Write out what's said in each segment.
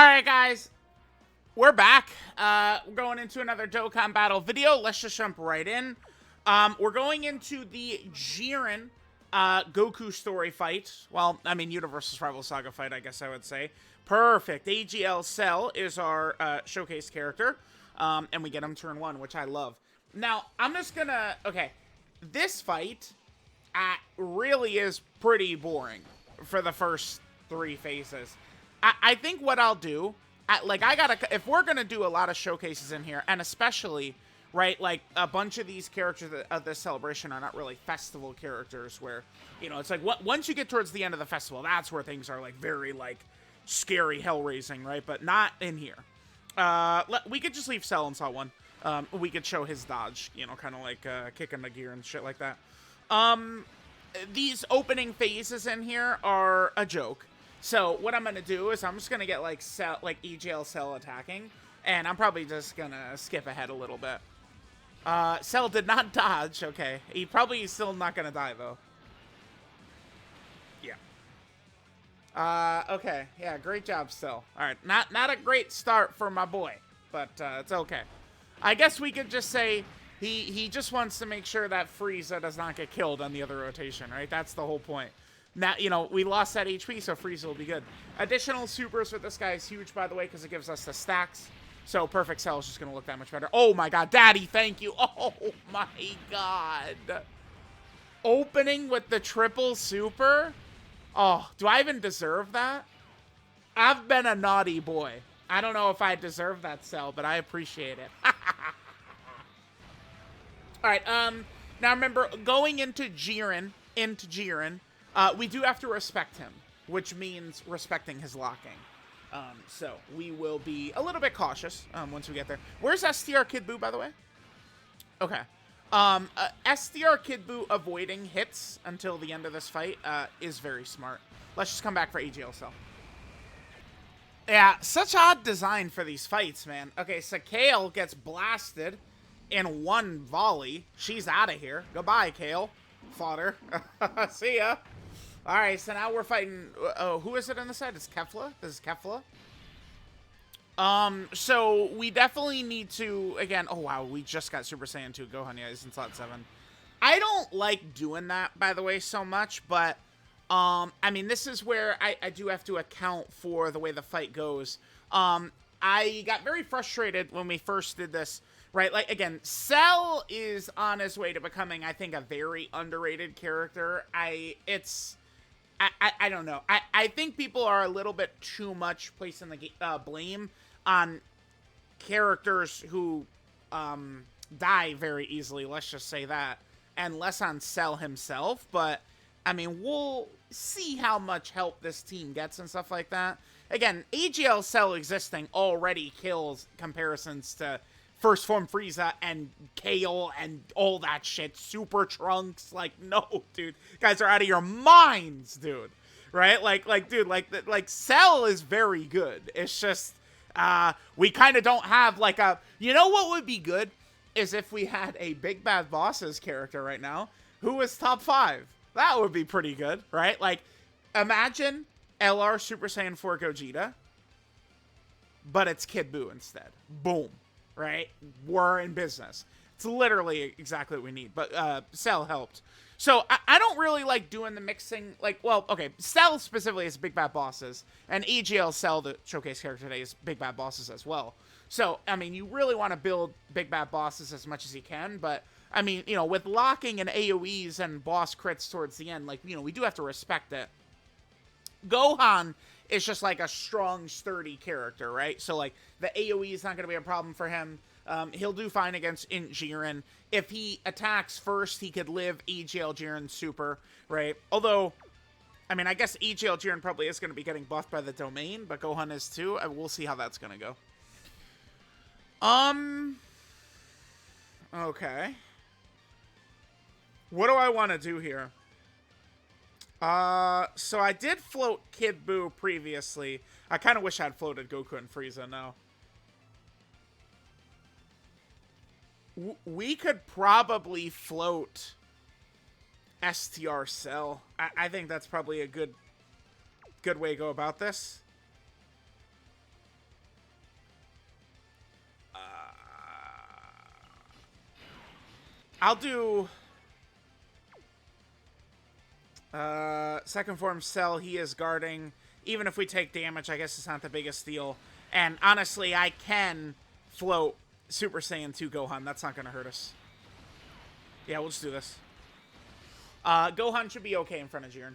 Alright, guys. We're back. We're going into another Dokkan battle video. Let's just jump right in. We're going into the Jiren Goku story fight. Well, I mean, Universal's Rival Saga fight, I guess I would say. Perfect. AGL Cell is our showcase character. And we get him turn 1, which I love. Now, I'm just gonna... Okay. This fight really is pretty boring for the first 3 phases. I think what I'll do, if we're going to do a lot of showcases in here, and especially, right, like, a bunch of these characters of this celebration are not really festival characters where, you know, it's like, once you get towards the end of the festival, that's where things are, like, very, like, scary, hell-raising, right? But not in here. We could just leave Cell and Saw 1. We could show his dodge, you know, kind of like, kicking the gear and shit like that. These opening phases in here are a joke. So what I'm gonna do is I'm just gonna get like EGL Cell attacking, and I'm probably just gonna skip ahead a little bit. Cell did not dodge. Okay, he probably is still not gonna die though. Yeah. Okay. Yeah. Great job, Cell. All right. Not a great start for my boy, but it's okay. I guess we could just say he just wants to make sure that Frieza does not get killed on the other rotation, right? That's the whole point. Now, you know, we lost that HP, so Frieza will be good. Additional supers with this guy is huge, by the way, because it gives us the stacks. So Perfect Cell is just going to look that much better. Oh, my God. Daddy, thank you. Oh, my God. Opening with the triple super? Oh, do I even deserve that? I've been a naughty boy. I don't know if I deserve that, Cell, but I appreciate it. All right, now remember, going into Jiren, we do have to respect him, which means respecting his locking. So we will be a little bit cautious once we get there. Where's STR Kid Buu, by the way? Okay. STR Kid Buu avoiding hits until the end of this fight is very smart. Let's just come back for AGL Cell. Yeah, such odd design for these fights, man. Okay, so Kale gets blasted in 1 volley. She's out of here. Goodbye, Kale. Fodder. See ya. Alright, so now we're fighting... who is it on the side? It's Kefla? This is Kefla. So we definitely need to... Again, oh wow, we just got Super Saiyan 2 Gohan. Yeah, he's in slot 7. I don't like doing that, by the way, so much, but... I mean, this is where I do have to account for the way the fight goes. I got very frustrated when we first did this, right? Like, again, Cell is on his way to becoming, I think, a very underrated character. I don't know. I think people are a little bit too much placing the blame on characters who die very easily, let's just say that, and less on Cell himself, but... I mean, we'll see how much help this team gets and stuff like that. Again, AGL Cell existing already kills comparisons to First Form Frieza and Kale and all that shit. Super Trunks. Like, no, dude. You guys are out of your minds, dude. Right? Like, Cell is very good. It's just, we kind of don't have, like, a... You know what would be good? Is if we had a Big Bad Boss's character right now who is top 5. That would be pretty good, right? Like, imagine LR Super Saiyan 4 Gogeta, but it's Kid Buu instead. Boom, right? We're in business. It's literally exactly what we need, but Cell helped. So, I don't really like doing the mixing, like, well, okay, Cell specifically is Big Bad Bosses, and EGL Cell, the showcase character today, is Big Bad Bosses as well. So, I mean, you really want to build Big Bad Bosses as much as you can, but... I mean, you know, with locking and AoEs and boss crits towards the end, like, you know, we do have to respect it. Gohan is just, like, a strong, sturdy character, right? So, like, the AoE is not going to be a problem for him. He'll do fine against Jiren. If he attacks first, he could live EGL Jiren Super, right? Although, I mean, I guess EGL Jiren probably is going to be getting buffed by the domain, but Gohan is too. We'll see how that's going to go. Okay. What do I want to do here? So I did float Kid Buu previously. I kind of wish I had floated Goku and Frieza now. We could probably float STR Cell. I think that's probably a good way to go about this. I'll do... second form Cell, he is guarding. Even if we take damage, I guess it's not the biggest deal. And honestly, I can float Super Saiyan 2 Gohan. That's not going to hurt us. Yeah, we'll just do this. Gohan should be okay in front of Jiren.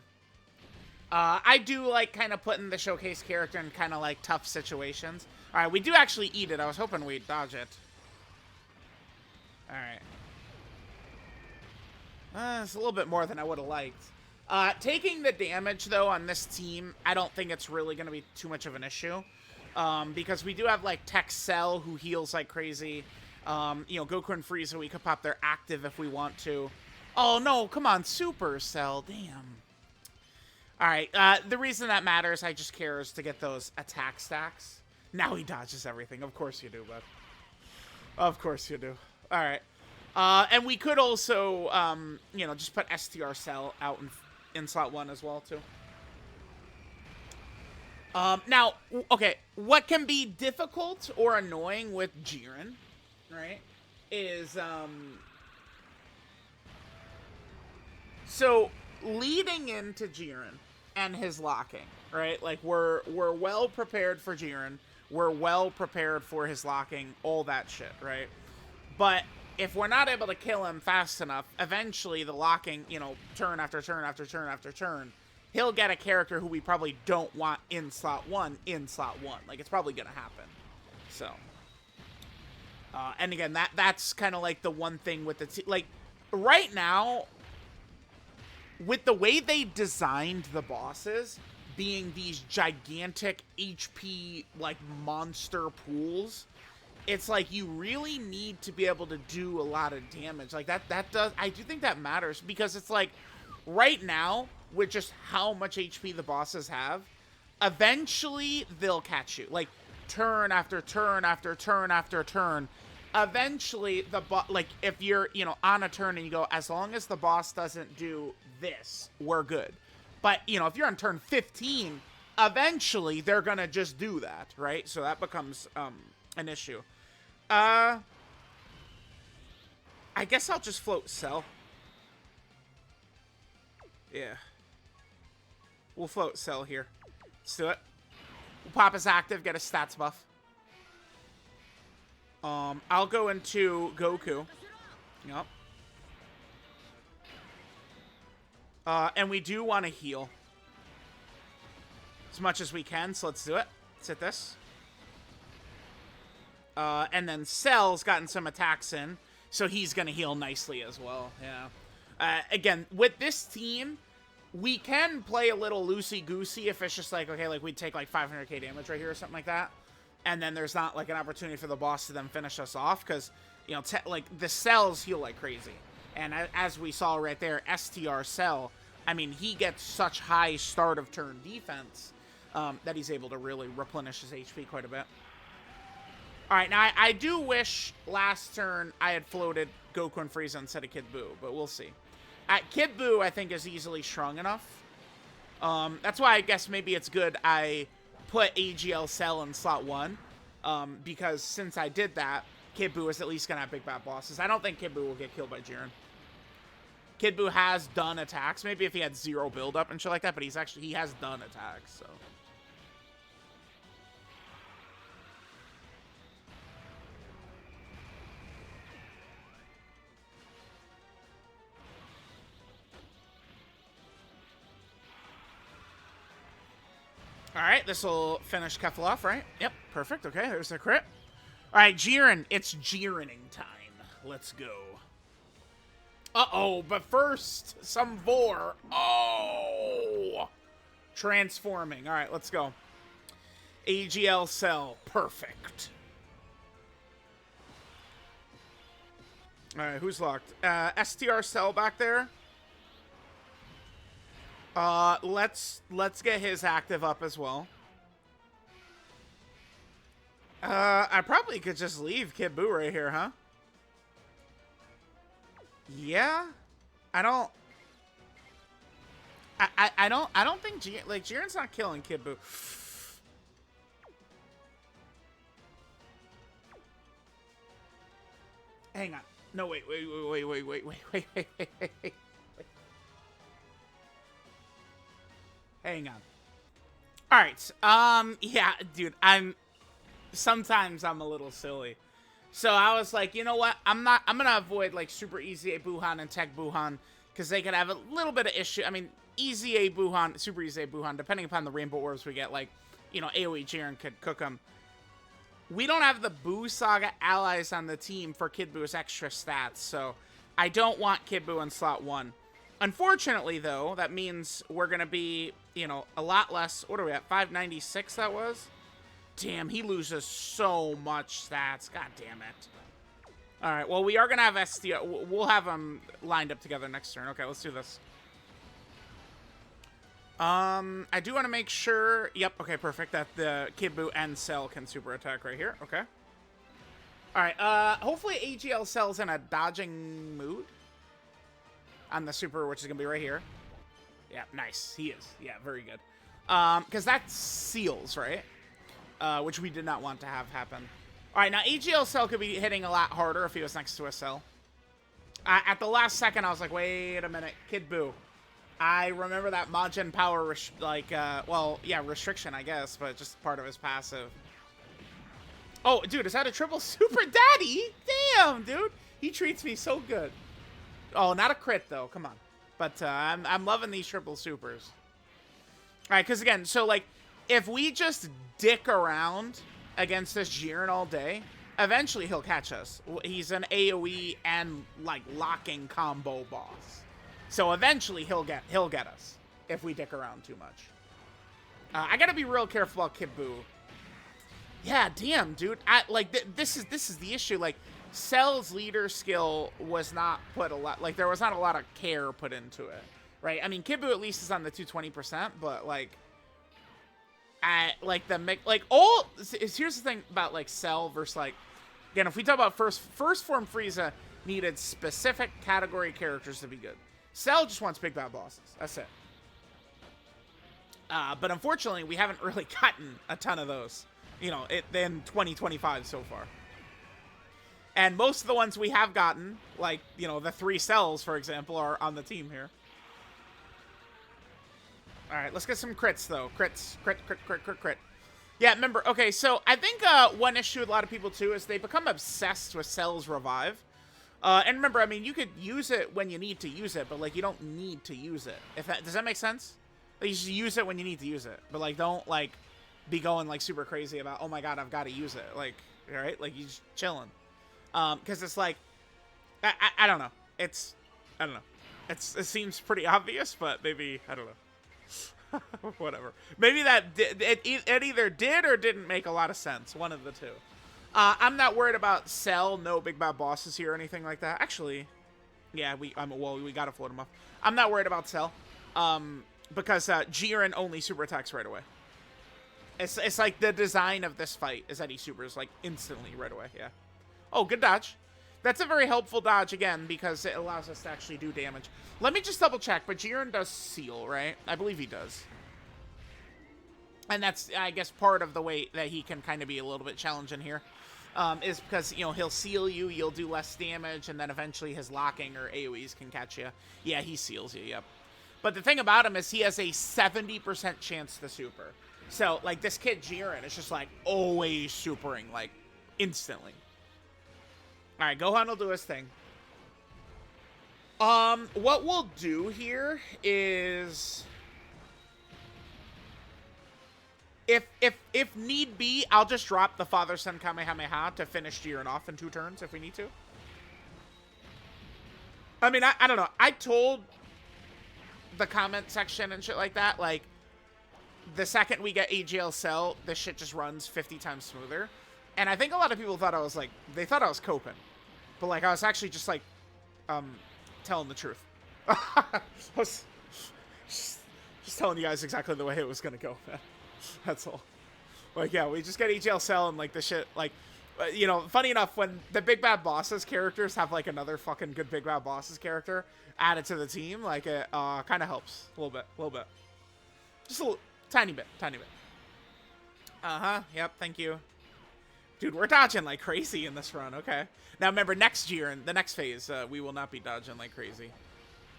I do like kind of putting the showcase character in kind of like tough situations. All right, we do actually eat it. I was hoping we'd dodge it. All right. It's a little bit more than I would have liked. Taking the damage, though, on this team, I don't think it's really going to be too much of an issue. Because we do have, like, Tech Cell, who heals like crazy. You know, Goku and Frieza, we could pop their active if we want to. Oh, no, come on, Super Cell, damn. All right, the reason that matters, I just care, is to get those attack stacks. Now he dodges everything. Of course you do, bud. Of course you do. All right. And we could also, you know, just put STR Cell out in slot 1 as well, too. Now, okay, what can be difficult or annoying with Jiren, right, is, so leading into Jiren and his locking, right, like, we're well prepared for Jiren, we're well prepared for his locking, all that shit, right, but if we're not able to kill him fast enough, eventually the locking, you know, turn after turn after turn after turn, he'll get a character who we probably don't want in slot 1 in slot 1. Like, it's probably going to happen. So. And again, that's kind of like the one thing with the... like, right now, with the way they designed the bosses, being these gigantic HP, like, monster pools... it's like you really need to be able to do a lot of damage. Like, that does... I do think that matters, because it's like, right now, with just how much HP the bosses have, eventually they'll catch you. Like, turn after turn after turn after turn. Eventually, like, if you're, you know, on a turn and you go, as long as the boss doesn't do this, we're good. But, you know, if you're on turn 15, eventually they're gonna just do that, right? So that becomes, an issue. I guess I'll just float Cell. Yeah. We'll float Cell here. Let's do it. We'll pop his active, get a stats buff. I'll go into Goku. Yep. And we do want to heal as much as we can, so let's do it. Let's hit this. And then Cell's gotten some attacks in, so he's going to heal nicely as well. Yeah. Again, with this team, we can play a little loosey-goosey if it's just like, okay, like we'd take like 500k damage right here or something like that. And then there's not like an opportunity for the boss to then finish us off because, you know, like the Cells heal like crazy. And as we saw right there, STR Cell, I mean, he gets such high start of turn defense that he's able to really replenish his HP quite a bit. All right, now I do wish last turn I had floated Goku and Frieza instead of Kid Buu, but we'll see. Kid Buu, I think, is easily strong enough. That's why I guess maybe it's good I put AGL Cell in slot 1, because since I did that, Kid Buu is at least going to have big bad bosses. I don't think Kid Buu will get killed by Jiren. Kid Buu has done attacks. Maybe if he had 0 build-up and shit like that, but he has done attacks, so... All right, this will finish Kefla off, right? Yep, perfect. Okay, there's the crit. All right, Jiren. It's Jirening time. Let's go. Uh-oh, but first, some Vor. Oh! Transforming. All right, let's go. AGL Cell. Perfect. All right, who's locked? STR Cell back there. Let's get his active up as well. I probably could just leave Kid Buu right here, huh? Yeah. I don't think Jiren's not killing Kid Buu. Hang on. No, wait. Hang on. All right. Yeah, dude. Sometimes I'm a little silly. So I was like, you know what? I'm gonna avoid like Super EZA Buhan and Tech Buhan because they could have a little bit of issue. I mean, EZA Buhan, Super EZA Buhan, depending upon the Rainbow Orbs we get, like, you know, AoE Jiren could cook them. We don't have the Buu Saga allies on the team for Kid Buu's extra stats, so I don't want Kid Buu in slot 1. Unfortunately, though, that means we're going to be, you know, a lot less. What are we at? 596 that was? Damn, he loses so much stats. God damn it. All right, well, we are going to have SDO. We'll have them lined up together next turn. Okay, let's do this. I do want to make sure, yep, okay, perfect, that the Kid Buu and Cell can super attack right here, okay. Alright, hopefully AGL Cell's in a dodging mood on the super, which is going to be right here. Yeah, nice, he is, yeah, very good. Because that's seals, right? Which we did not want to have happen. Alright, now AGL Cell could be hitting a lot harder if he was next to a Cell. At the last second, I was like, wait a minute, Kid Buu. I remember that Majin power, well, yeah, restriction, I guess, but just part of his passive. Oh, dude, is that a triple super daddy? Damn, dude. He treats me so good. Oh, not a crit, though. Come on. But I'm loving these triple supers. All right, because, again, so, like, if we just dick around against this Jiren all day, eventually he'll catch us. He's an AoE and, like, locking combo boss. So eventually he'll get us if we dick around too much. I gotta be real careful about Kid Buu. Yeah, damn, dude. This is the issue. Like, Cell's leader skill was not put a lot. Like, there was not a lot of care put into it, right? I mean, Kid Buu at least is on the 220%, but like, here's the thing about like Cell versus like, again, if we talk about first form Frieza needed specific category characters to be good. Cell just wants big bad bosses. That's it. But unfortunately, we haven't really gotten a ton of those, you know, in 2025 so far. And most of the ones we have gotten, like, you know, the 3 Cells, for example, are on the team here. All right, let's get some crits, though. Crits. Crit. Yeah, remember, okay, so I think one issue with a lot of people, too, is they become obsessed with Cell's Revive. And remember, I mean, you could use it when you need to use it, but, like, you don't need to use it. Does that make sense? Like, you just use it when you need to use it. But, like, don't, like, be going, like, super crazy about, oh, my God, I've got to use it. Like, all right? Like, you just chilling. Because it's, like, I don't know. I don't know. It seems pretty obvious, but maybe, I don't know. Whatever. Maybe it either did or didn't make a lot of sense. One of the two. I'm not worried about Cell, no big bad bosses here or anything like that. Actually, yeah, we gotta float him off. I'm not worried about Cell, because Jiren only super attacks right away. It's like the design of this fight is that he supers like instantly right away. Yeah. Oh, good dodge. That's a very helpful dodge again because it allows us to actually do damage. Let me just double check, but Jiren does seal, right? I believe he does. And that's, I guess, part of the way that he can kind of be a little bit challenging here. Is because, you know, he'll seal you, you'll do less damage, and then eventually his locking or AoEs can catch you. Yeah, he seals you, yep. But the thing about him is he has a 70% chance to super. So, like, this kid Jiren is just, like, always supering, like, instantly. Alright, Gohan will do his thing. What we'll do here is... If need be, I'll just drop the Father-Son Kamehameha to finish Jiren off in 2 turns if we need to. I mean, I don't know. I told the comment section and shit like that, like, the second we get AGL Cell, this shit just runs 50 times smoother. And I think a lot of people thought I was, like, they thought I was coping. But, like, I was actually just, like, telling the truth. I was just telling you guys exactly the way it was going to go, man. That's all. Like, yeah, we just get EGL Cell and, like, the shit, like, you know, funny enough, when the Big Bad Bosses characters have, like, another fucking good Big Bad Bosses character added to the team, like, it kind of helps a little bit. Just a little, tiny bit. Uh-huh, yep, thank you. Dude, we're dodging like crazy in this run. Okay. Now remember, next year and the next phase, we will not be dodging like crazy.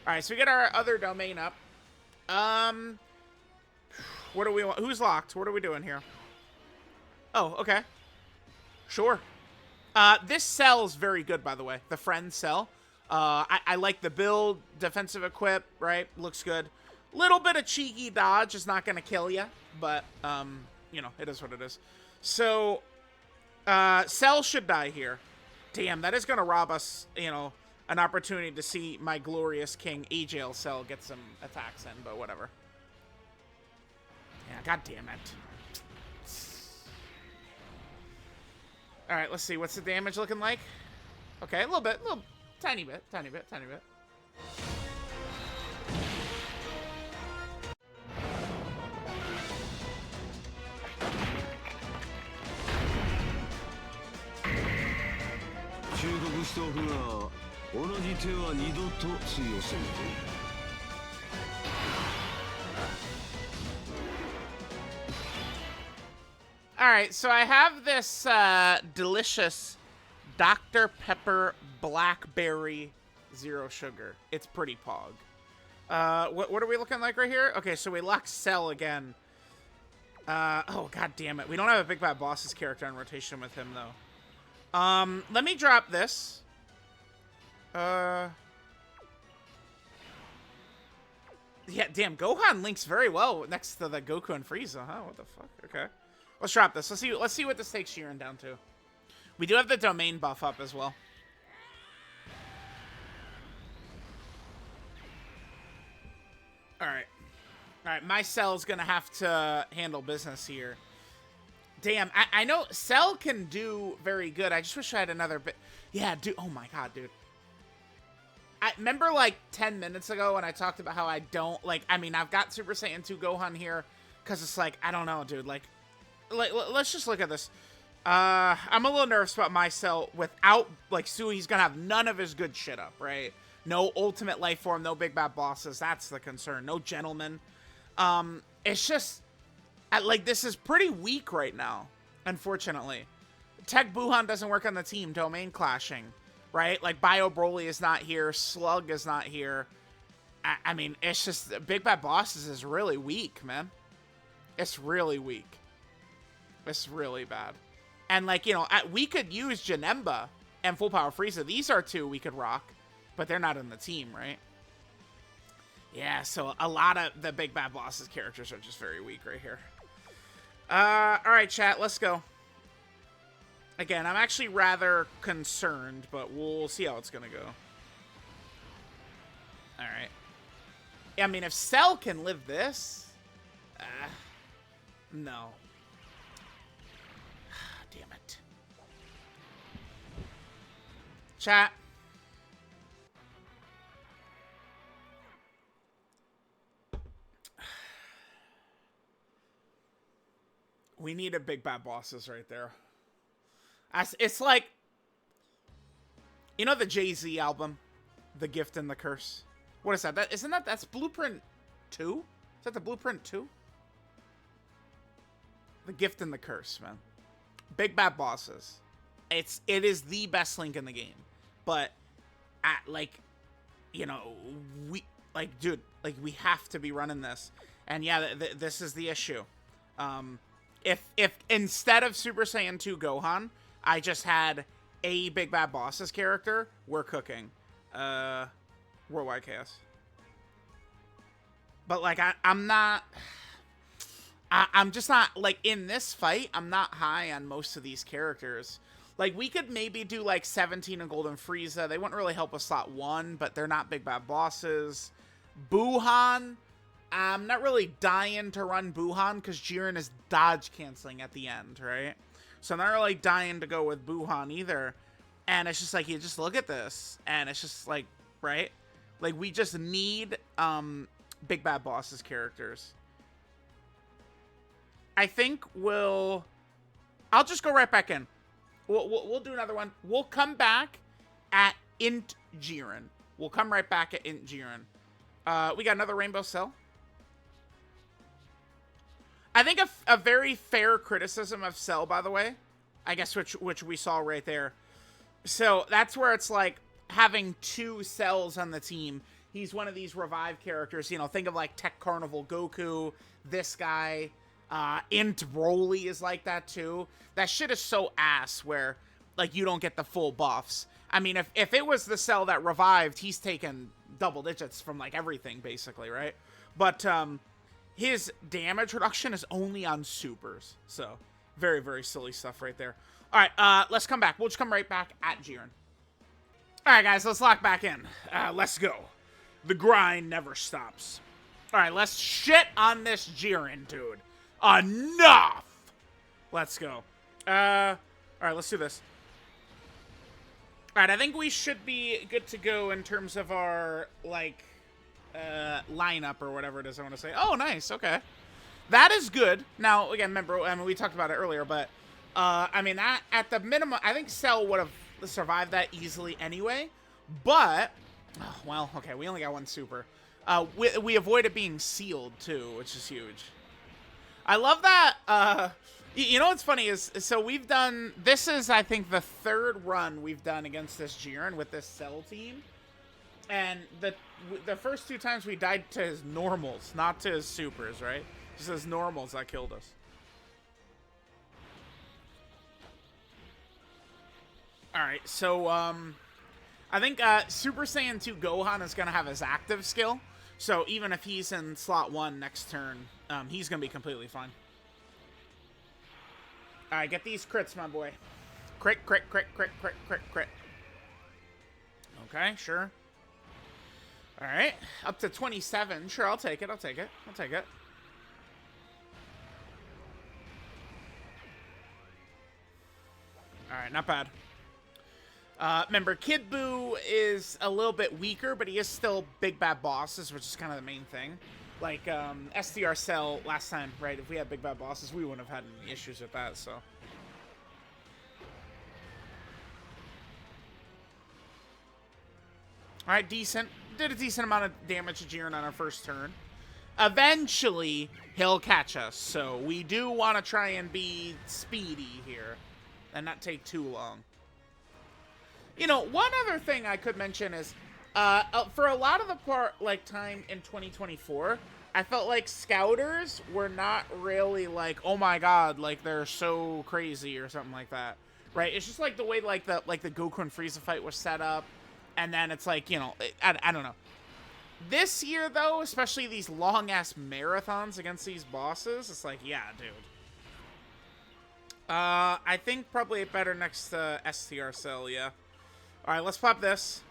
All right, so we get our other domain up. What do we want? Who's locked? What are we doing here? Oh, okay. Sure. This cell's very good, by the way. The friend cell. I like the build, defensive equip, right? Looks good. Little bit of cheeky dodge is not gonna kill you, but you know, it is what it is. So, Cell should die here. Damn, that is gonna rob us, you know, an opportunity to see my glorious king AGL Cell get some attacks in, but whatever. Yeah, god damn it. Alright, let's see. What's the damage looking like? Okay, a little bit. Tiny bit. Alright, so I have this delicious Dr. Pepper Blackberry Zero Sugar. It's pretty pog. What are we looking like right here? Okay, so we lock Cell again. Oh, god damn it. We don't have a Big Bad Boss's character in rotation with him, though. Let me drop this. Yeah, damn, Gohan links very well next to the Goku and Frieza, huh? What the fuck? Okay. Let's drop this. Let's see what this takes Jiren down to. We do have the domain buff up as well. Alright. Alright, my Cell's gonna have to handle business here. Damn, I know Cell can do very good. I just wish I had another bit. Yeah, dude. Oh my god, dude. I remember like 10 minutes ago when I talked about how I don't like, I mean, I've got Super Saiyan 2 Gohan here because it's like, I don't know, dude. Like, let's just look at this. I'm a little nervous about my Cell without, like, Sui's gonna have none of his good shit up, right? No ultimate life form, no big bad bosses. That's the concern. No gentleman. It's just, like, this is pretty weak right now, unfortunately. Tech Buhan doesn't work on the team. Domain clashing, right? Like, Bio Broly is not here. Slug is not here. I mean, it's just, Big Bad Bosses is really weak, man. It's really weak. It's really bad. And, like, you know, we could use Janemba and Full Power Frieza. These are two we could rock, but they're not in the team, right? Yeah, so a lot of the Big Bad Bosses characters are just very weak right here. Alright, chat, let's go. Again, I'm actually rather concerned, but we'll see how it's gonna go. Alright. Yeah, I mean, if Cell can live this... no. Damn it. Chat. We need a Big Bad Bosses right there. It's like, you know the Jay-Z album, The Gift and the Curse? What is that? That's Blueprint 2? Is that the Blueprint 2? The Gift and the Curse, man. Big Bad Bosses. It is the best Link in the game. But, like, you know, dude, like, we have to be running this. And yeah, this is the issue. If instead of Super Saiyan 2 Gohan, I just had a Big Bad Bosses character, we're cooking. Worldwide Chaos. But, like, I'm not... I'm just not, like, in this fight, I'm not high on most of these characters. Like, we could maybe do, like, 17 and Golden Frieza. They wouldn't really help us slot 1, but they're not Big Bad Bosses. Buhan, I'm not really dying to run Buhan, because Jiren is dodge canceling at the end, right? So I'm not really dying to go with Buhan either. And it's just like, you just look at this, and it's just like, right? Like, we just need Big Bad Bosses characters. I think I'll just go right back in. We'll do another one. We'll come back at Int Jiren. We'll come right back at Int Jiren. We got another Rainbow Cell. I think a very fair criticism of Cell, by the way, I guess which we saw right there. So that's where it's like having 2 cells on the team. He's one of these revive characters. You know, think of like Tech Carnival Goku, this guy. Int Broly is like that too. That shit is so ass where like you don't get the full buffs. I mean, if it was the cell that revived, he's taken double digits from like everything basically, right? But his damage reduction is only on supers. So very, very silly stuff right there. All right, let's come back. We'll just come right back at Jiren. All right, guys, let's lock back in. Let's go. The grind never stops. All right, let's shit on this Jiren, dude. Enough! Let's go. All right, let's do this. All right, I think we should be good to go in terms of our, like, lineup or whatever it is I want to say. Oh, nice. Okay. That is good. Now, again, remember, I mean, we talked about it earlier, but, I mean, that, at the minimum, I think Cell would have survived that easily anyway, but, oh, well, okay, we only got 1 super. We avoid it being sealed, too, which is huge. I love that, you know what's funny is, so we've done, this is, I think, the 3rd run we've done against this Jiren with this Cell team, and the first 2 times we died to his normals, not to his supers, right? Just his normals that killed us. Alright, so, I think, Super Saiyan 2 Gohan is gonna have his active skill, so even if he's in slot 1 next turn, he's gonna be completely fine. Alright, get these crits, my boy. Crit, crit, crit, crit, crit, crit, crit. Okay, sure. Alright, up to 27. Sure, I'll take it, I'll take it, I'll take it. Alright, not bad. Remember, Kid Buu is a little bit weaker, but he is still big bad bosses, which is kind of the main thing. Like, SDR Cell last time, right? If we had big bad bosses, we wouldn't have had any issues with that, so. Alright, decent. Did a decent amount of damage to Jiren on our first turn. Eventually, he'll catch us, so we do want to try and be speedy here and not take too long. You know, one other thing I could mention is, for a lot of the time in 2024, I felt like Scouters were not really like, oh my god, like they're so crazy or something like that, right? It's just like the way like the Goku and Frieza fight was set up, and then it's like, you know, I don't know. This year though, especially these long ass marathons against these bosses, it's like, yeah, dude. I think probably better next to STR Cell, yeah. Alright, let's pop this.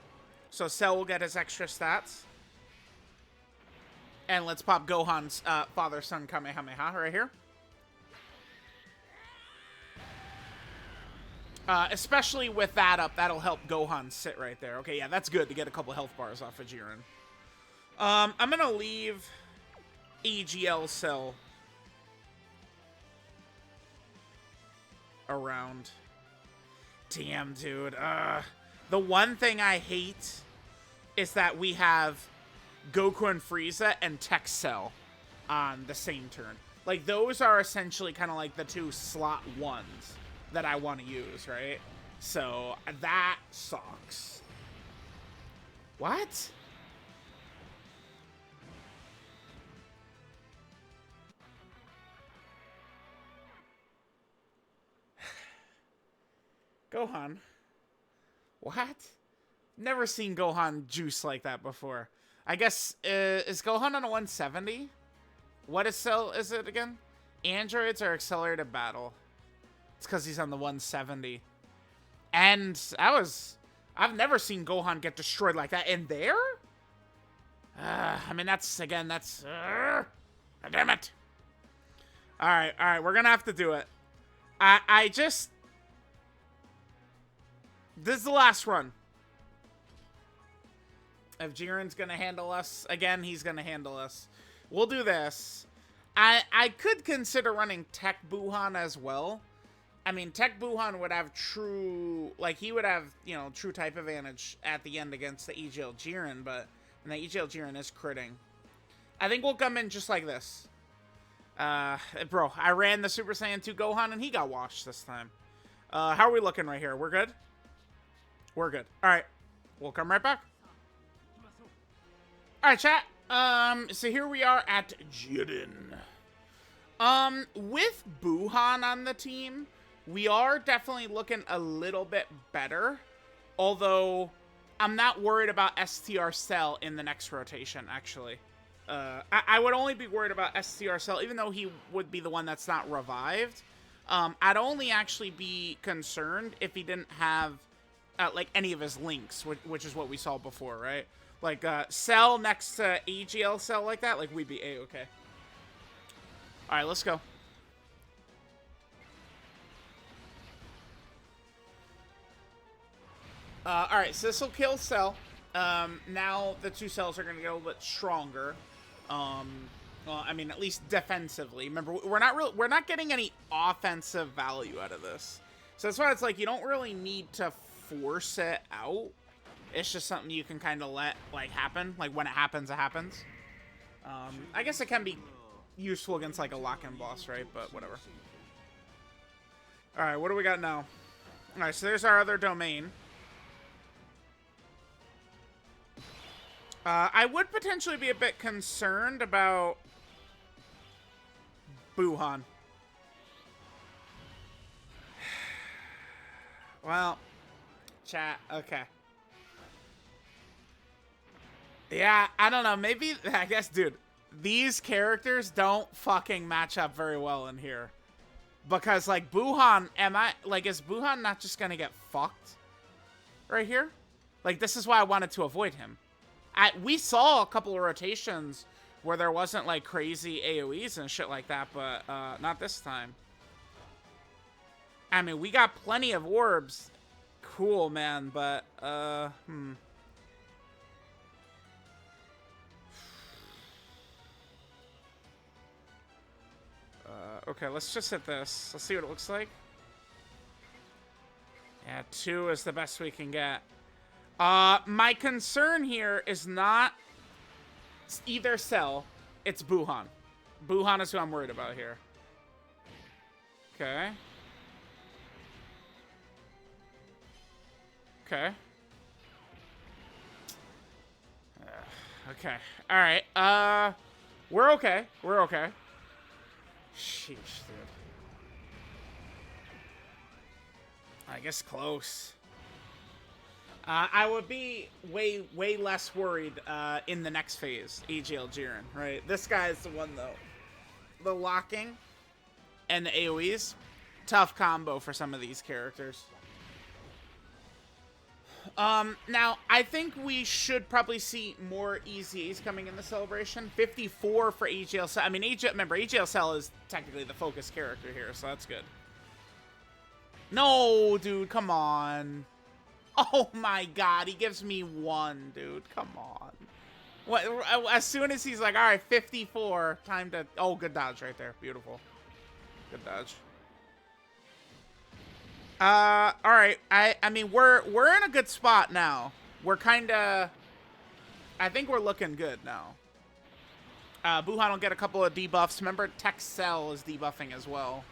So Cell will get his extra stats. And let's pop Gohan's father-son Kamehameha right here. Especially with that up, that'll help Gohan sit right there. Okay, yeah, that's good to get a couple health bars off of Jiren. I'm gonna leave AGL Cell around. Damn, dude. The one thing I hate is that we have Goku and Frieza and Tech Cell on the same turn. Like, those are essentially kind of like the 2 slot 1s that I want to use, right? So, that sucks. What? Gohan. What? Never seen Gohan juice like that before. I guess, is Gohan on a 170? What is it again? Androids are accelerated battle. It's because he's on the 170. And I've never seen Gohan get destroyed like that. In there? I mean, that's, damn it. Alright, we're gonna have to do it. This is the last run. If Jiren's gonna handle us, again, he's gonna handle us. We'll do this. I could consider running Tech Buhan as well. I mean, Tech Buhan would have true, like, he would have, you know, true type advantage at the end against the EGL Jiren, but, and the EGL Jiren is critting. I think we'll come in just like this. Bro, I ran the Super Saiyan 2 Gohan and he got washed this time. How are we looking right here? We're good? We're good. All right. We'll come right back. All right, chat. So here we are at Jiren. With Buhan on the team, we are definitely looking a little bit better. Although, I'm not worried about STR Cell in the next rotation, actually. I would only be worried about STR Cell, even though he would be the one that's not revived. I'd only actually be concerned if he didn't have, like, any of his links, which is what we saw before, right? Like, Cell next to AGL Cell like that, like, we'd be A-okay. Alright, let's go. Alright, so this will kill Cell. Now the two cells are going to get a little bit stronger. Well, I mean, at least defensively. Remember, we're not getting any offensive value out of this. So that's why it's like, you don't really need to force it out. It's just something you can kind of let, like, happen. Like, when it happens, it happens. I guess it can be useful against, like, a lock-in boss, right? But whatever. Alright, what do we got now? Alright, so there's our other domain. I would potentially be a bit concerned about Buhan. Well, chat, okay. Yeah, I don't know. Maybe, I guess, dude, these characters don't fucking match up very well in here. Because, like, Buhan, is Buhan not just gonna get fucked right here? Like, this is why I wanted to avoid him. We saw a couple of rotations where there wasn't, like, crazy AoEs and shit like that, but not this time. I mean, we got plenty of orbs. Cool, man, but, okay, let's just hit this. Let's see what it looks like. Yeah, 2 is the best we can get. My concern here is not either Cell, it's Buhan. Buhan is who I'm worried about here. Okay. Okay. Okay. Alright, we're okay. We're okay. Sheesh, dude. I guess close. I would be way less worried in the next phase, AGL Jiren, right? This guy is the one, though. The locking and the AoEs, tough combo for some of these characters. Now, I think we should probably see more EZAs coming in the celebration. 54 for AGL Cell. I mean, remember, AGL Cell is technically the focus character here, so that's good. No, dude, come on. Oh my god, he gives me 1, dude. Come on. What? As soon as he's like, all right, 54, time to... Oh, good dodge right there. Beautiful. Good dodge. All right. I mean, we're in a good spot now. We're kind of... I think we're looking good now. Buhan will get a couple of debuffs. Remember, Tech Cell is debuffing as well.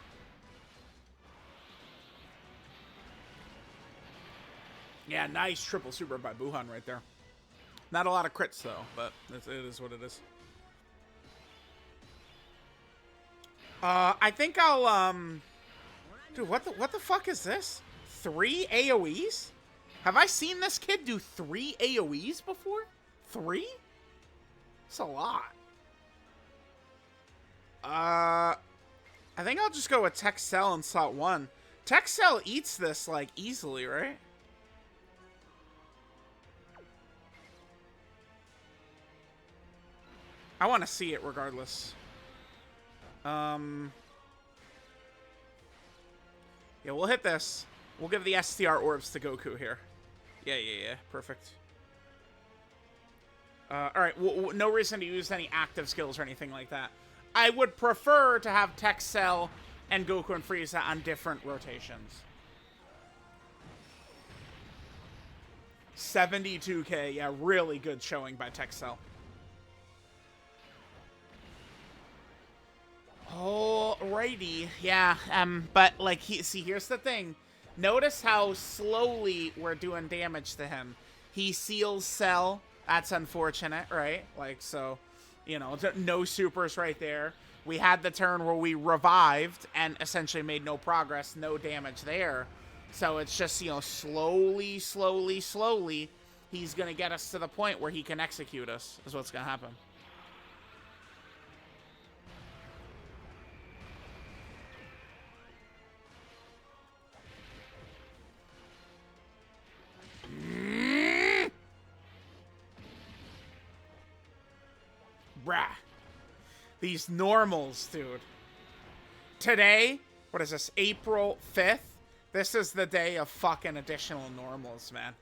Yeah, nice triple super by Buhan right there. Not a lot of crits, though, but it is what it is. I think I'll, Dude, what the fuck is this? 3 AoEs? Have I seen this kid do 3 AoEs before? 3? That's a lot. I think I'll just go with Tech Cell in slot 1. Tech Cell eats this, like, easily, right? I want to see it regardless. Yeah, we'll hit this. We'll give the STR orbs to Goku here. Yeah. Perfect. Alright, no reason to use any active skills or anything like that. I would prefer to have Tech Cell and Goku and Frieza on different rotations. 72k, yeah, really good showing by Tech Cell. Alrighty, yeah, but, like, see, here's the thing. Notice how slowly we're doing damage to him. He seals cell. That's unfortunate, right? Like, so, you know, no supers right there. We had the turn where we revived and essentially made no progress, no damage there. So it's just, you know, slowly, he's going to get us to the point where he can execute us, is what's going to happen. Bruh. These normals, dude. Today, what is this, April 5th? This is the day of fucking additional normals, man.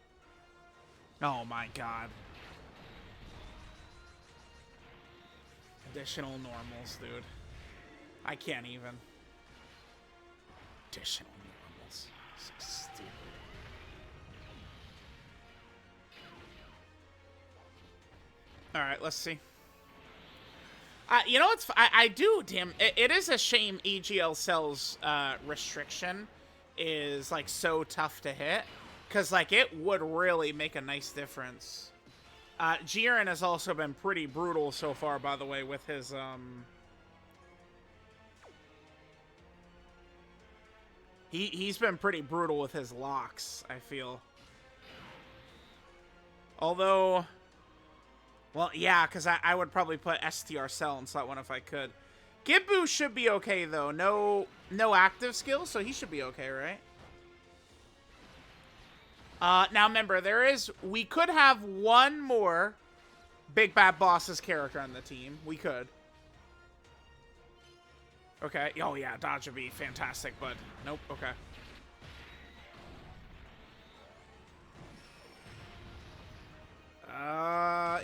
Oh my god. Additional normals, dude. I can't even. Additional normals. So stupid. Alright, let's see. You know what's... I do, damn... It is a shame AGL Cell's restriction is, like, so tough to hit. Because, like, it would really make a nice difference. Jiren has also been pretty brutal so far, by the way, with his, He's been pretty brutal with his locks, I feel. Although... Well, yeah, because I would probably put STR Cell in slot 1 if I could. Gibbu should be okay, though. No active skill, so he should be okay, right? Now, remember, we could have one more Big Bad Boss's character on the team. We could. Okay. Oh, yeah, dodge would be fantastic, but nope. Okay.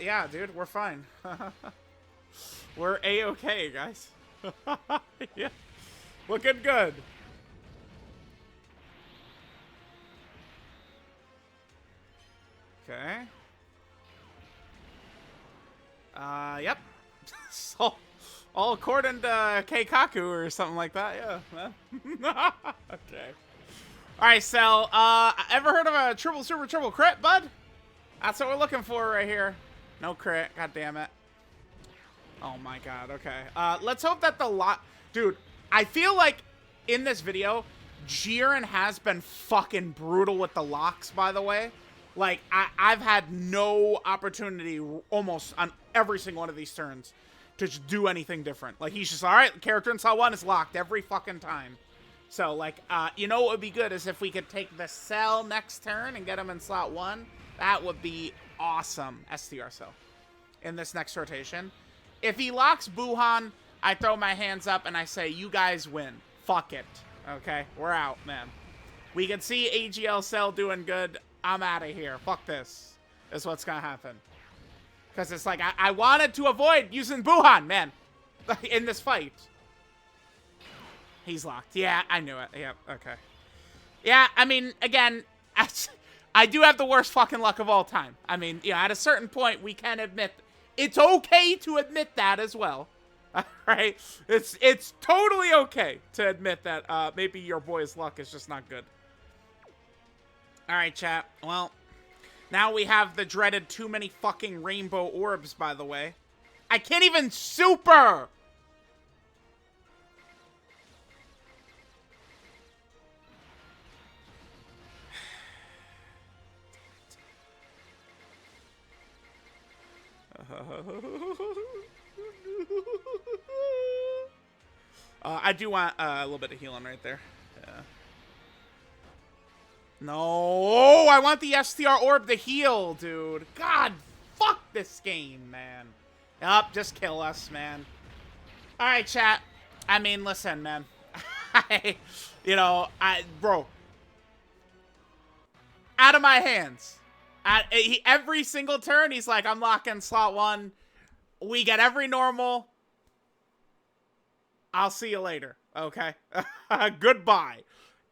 Yeah, dude, we're fine. We're A-okay, guys. Yeah. Looking good. Okay. Yep. So, all according to Keikaku or something like that, yeah. Okay. Alright, so, ever heard of a triple crit, bud? That's what we're looking for right here. No crit. God damn it. Oh my god. Okay. Let's hope that the lot... Dude, I feel like in this video, Jiren has been fucking brutal with the locks, by the way. Like, I've had no opportunity almost on every single one of these turns to just do anything different. Like, he's just, alright, the character in slot 1 is locked every fucking time. So, like, you know what would be good is if we could take the cell next turn and get him in slot 1. That would be awesome, STR Cell, in this next rotation. If he locks Buhan, I throw my hands up and I say, you guys win. Fuck it. Okay? We're out, man. We can see AGL Cell doing good. I'm out of here. Fuck this. Is what's gonna happen. Because it's like, I wanted to avoid using Buhan, man, in this fight. He's locked. Yeah, I knew it. Yep, okay. Yeah, I mean, again, I do have the worst fucking luck of all time. I mean, you know, at a certain point, we can admit it's okay to admit that as well. All right? It's totally okay to admit that maybe your boy's luck is just not good. All right, chat. Well, now we have the dreaded too many fucking rainbow orbs, by the way. I can't even super! I do want a little bit of healing right there. Yeah. No, I want the STR orb to heal, dude. God, fuck this game, man. Yup, just kill us, man. All right, chat. I mean, listen, man. Bro. Out of my hands. Every single turn, he's like, I'm locking slot 1. We get every normal. I'll see you later. Okay? Goodbye.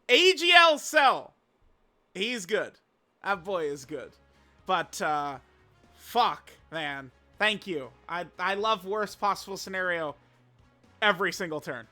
AGL Cell. He's good. That boy is good. But, fuck, man. Thank you. I love worst possible scenario every single turn.